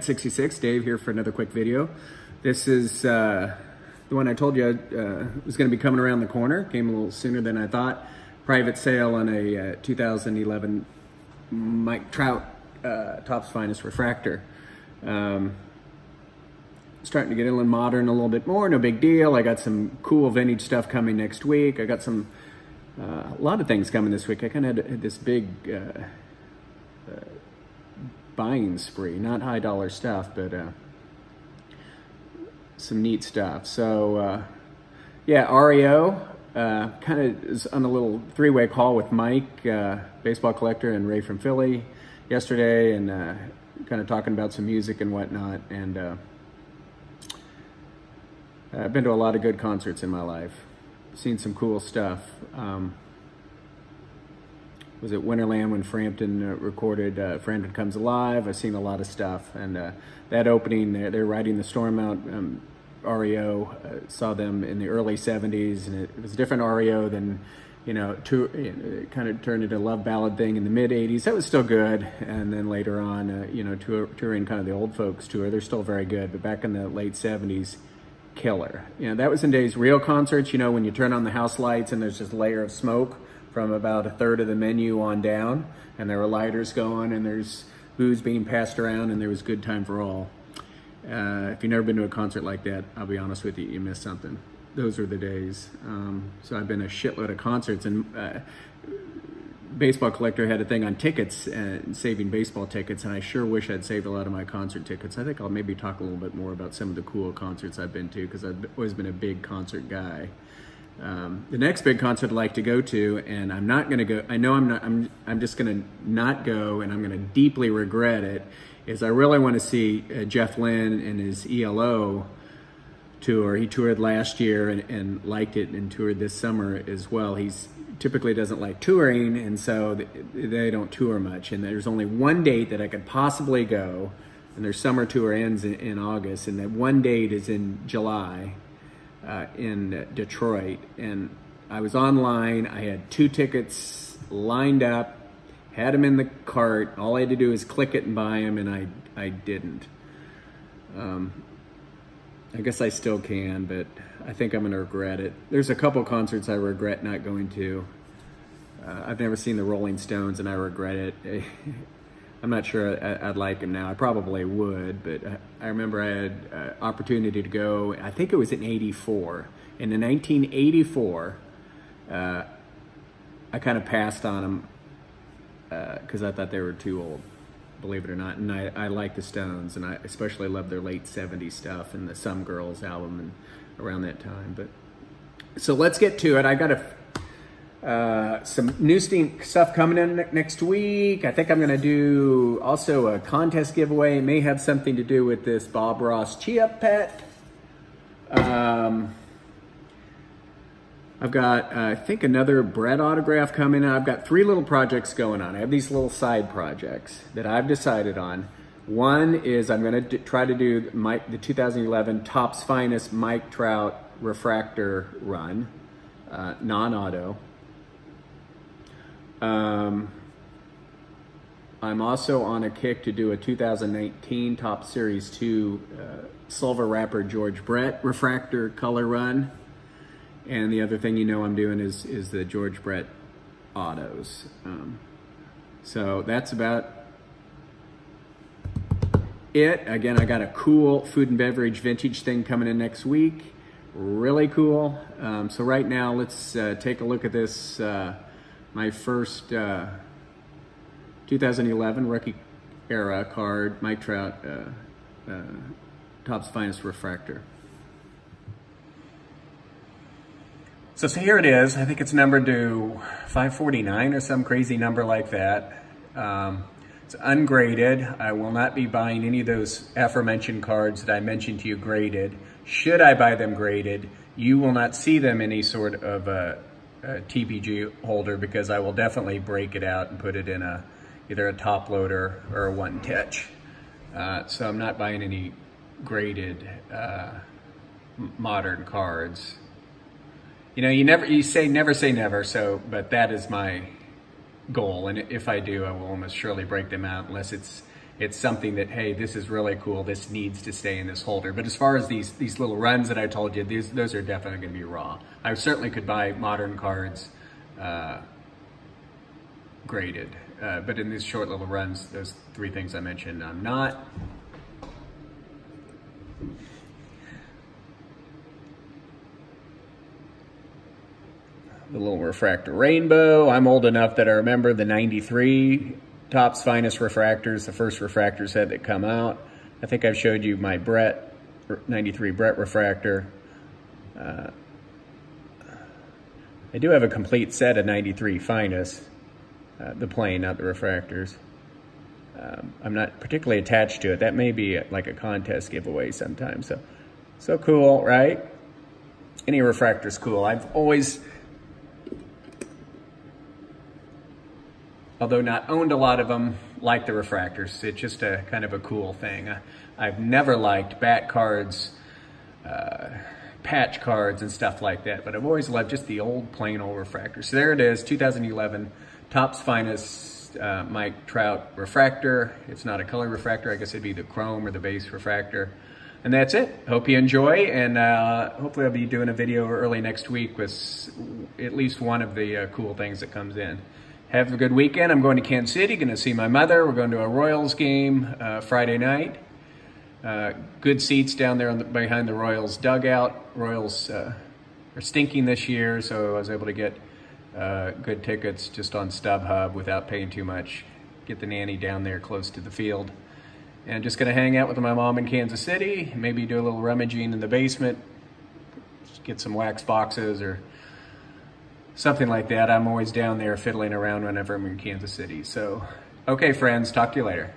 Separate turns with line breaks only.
66, Dave here for another quick video. This is the one I told you was going to be coming around the corner. Came a little sooner than I thought. Private sale on a 2011 Mike Trout Topps Finest Refractor. Starting to get a little modern a little bit more, no big deal. I got some cool vintage stuff coming next week. I got some, a lot of things coming this week. I kind of had this big buying spree, not high dollar stuff, but some neat stuff. So yeah, REO kind of is on a little three-way call with Mike, baseball collector, and Ray from Philly yesterday, and kind of talking about some music and whatnot. And I've been to a lot of good concerts in my life, seen some cool stuff. Was at Winterland when Frampton recorded Frampton Comes Alive. I've seen a lot of stuff, and that opening, they're riding the storm out. REO, saw them in the early 70s, and it was a different REO than, it kind of turned into a love ballad thing in the mid 80s. That was still good, and then later on, touring kind of the old folks tour, they're still very good, but back in the late 70s, killer. That was in days real concerts, when you turn on the house lights and there's just a layer of smoke from about a third of the menu on down, and there were lighters going, and there's booze being passed around, and there was good time for all. If you've never been to a concert like that, I'll be honest with you, you missed something. Those were the days. So I've been to a shitload of concerts, and baseball collector had a thing on tickets and saving baseball tickets, and I sure wish I'd saved a lot of my concert tickets. I think I'll maybe talk a little bit more about some of the cool concerts I've been to, because I've always been a big concert guy. The next big concert I'd like to go to, and I'm not going to go, I know I'm just going to not go, and I'm going to deeply regret it, is I really want to see Jeff Lynne and his ELO tour. He toured last year and liked it, and toured this summer as well. He's typically doesn't like touring, and so they don't tour much, and there's only one date that I could possibly go, and their summer tour ends in August, and that one date is in July. In Detroit, and I was online. I had 2 tickets lined up, had them in the cart. All I had to do is click it and buy them, and I didn't. I guess I still can, but I think I'm gonna regret it. There's a couple concerts I regret not going to. I've never seen the Rolling Stones, and I regret it. I'm not sure I'd like him now. I probably would, but I remember I had opportunity to go. I think it was in '84. And in 1984, I kind of passed on them because I thought they were too old, believe it or not. And I like the Stones, and I especially love their late '70s stuff and the Some Girls album and around that time. But so let's get to it. I got some new stuff coming in next week. I think I'm going to do also a contest giveaway. It may have something to do with this Bob Ross Chia Pet. I've got, I think, another Brett autograph coming in. I've got 3 little projects going on. I have these little side projects that I've decided on. One is I'm going to try to do the 2011 Topps Finest Mike Trout Refractor run, non-auto. I'm also on a kick to do a 2019 Topps Series 2 Silver Wrapper George Brett Refractor color run. And the other thing I'm doing is the George Brett autos. So that's about it. Again, I got a cool food and beverage vintage thing coming in next week. Really cool. So right now, let's take a look at this. My first 2011 rookie era card, Mike Trout, Topps Finest Refractor. So here it is. I think it's numbered to 549 or some crazy number like that. It's ungraded. I will not be buying any of those aforementioned cards that I mentioned to you graded. Should I buy them graded, you will not see them in any sort of a TBG holder, because I will definitely break it out and put it in either a top loader or a one touch. So I'm not buying any graded modern cards. You say never say never, but that is my goal, and if I do, I will almost surely break them out unless it's it's something that, hey, this is really cool. This needs to stay in this holder. But as far as these little runs that I told you, those are definitely going to be raw. I certainly could buy modern cards graded, but in these short little runs, those 3 things I mentioned, I'm not. The little refractor rainbow. I'm old enough that I remember the 93 Topps Finest refractors, the first refractor set that come out. I think I've showed you my 93 Brett refractor. I do have a complete set of 93 Finest, the plain, not the refractors. I'm not particularly attached to it. That may be like a contest giveaway sometime. So cool, right? Any refractor's cool. I've always, although not owned a lot of them, like the refractors. It's just a kind of a cool thing. I've never liked bat cards, patch cards and stuff like that, but I've always loved just the old, plain old refractors. So there it is, 2011 Topps Finest Mike Trout Refractor. It's not a color refractor. I guess it'd be the chrome or the base refractor. And that's it. Hope you enjoy, and hopefully I'll be doing a video early next week with at least one of the cool things that comes in. Have a good weekend. I'm going to Kansas City, going to see my mother. We're going to a Royals game Friday night. Good seats down there behind the Royals dugout. Royals are stinking this year, so I was able to get good tickets just on StubHub without paying too much. Get the nanny down there close to the field. And just going to hang out with my mom in Kansas City, maybe do a little rummaging in the basement, just get some wax boxes or something like that. I'm always down there fiddling around whenever I'm in Kansas City. So, okay, friends, talk to you later.